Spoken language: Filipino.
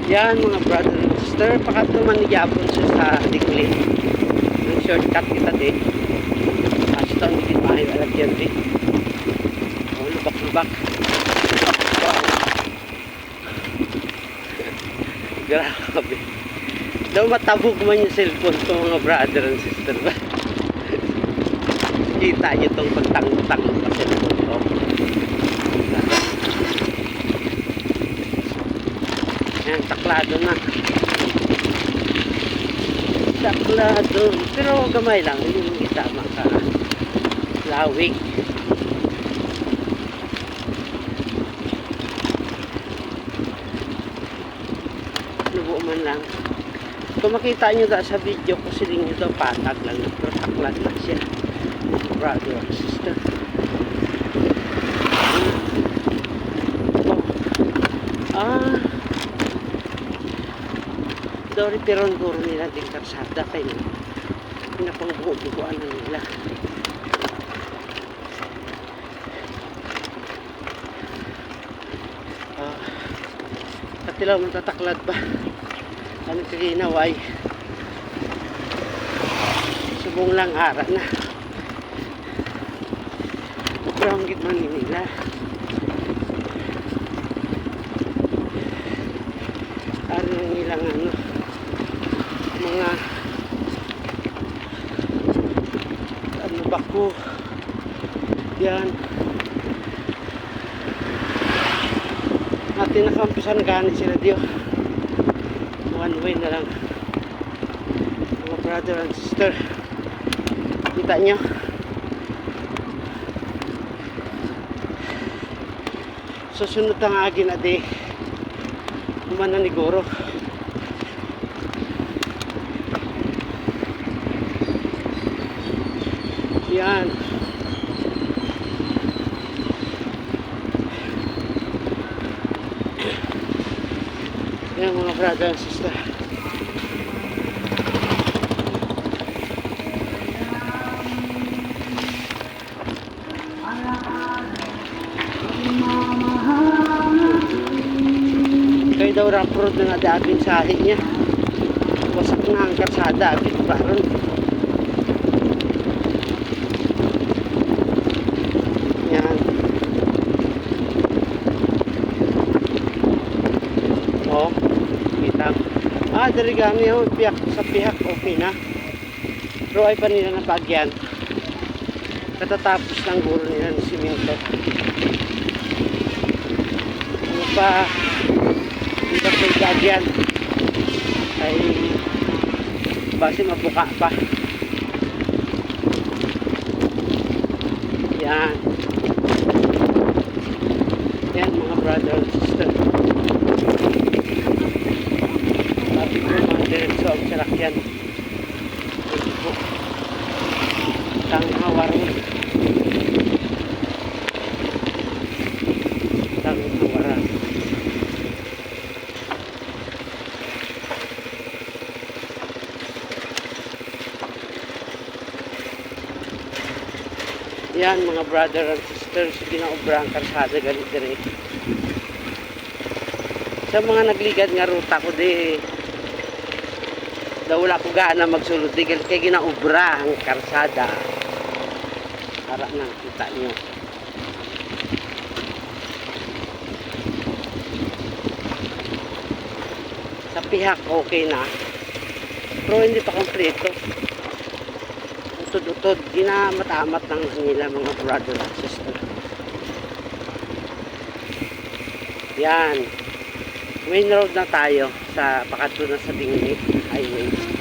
Yan mga brother and sister, pakat naman nagyapon siya sa Digli. Ang shortcut kita din. Kasi ito ang digit mahay alagyan din. O, lubak-lubak. Grabe. Daw matabog man yung cellphone ko mga brother and sister. Kita nyo itong pagtango-tango sa cellphone ko. Ayan, taklado na. Taklado. Pero gamay lang. Hindi mo itama ka. Lawig. Lubo man lang. Kung makita nyo da sa video ko, siling nyo daw patag lang. Pero taklad lang siya. Brother and sister. Dori peron guro nila din karsada kayo. Pinapangbuo-buuan na nila. Katilaw matataklad ba? Ano kaginaway? Subong lang ara na. Bukrang gitman nila. Ano nilang ano? Mga ano bako yan natin nakampisan gani sila diyo one way na lang mga brother and sister kita nyo susunod ang agin adi kumana ni Goro. Yan. Yan mga brother and sister. Kaya daw rough road na nga dating sahin niya. Wasak na ang karsada. Abit paron. Dari gani yung pihak sa pihak okay na. Pero ay pa nila napagyan. Katatapos ng guro nila ng simento. Ano pa hindi pa pagyan ay base mabuka pa. Yan. Yan mga brother and sister. Diretso ang salakyan. Tanghawaran. Tanghawaran. Yan mga brother and sisters, ginaubrang karsada galit dire. Sa mga nagligad nga ruta ko di daw wala ko gaana magsulod digil kay ginaubra ang karsada para nang kita nyo sa pihak okay na pero hindi pa kompleto utod-utod ginamatamat ng nila mga brother at sister. Yan main road na tayo sa pakatuna sa Dingli Highway.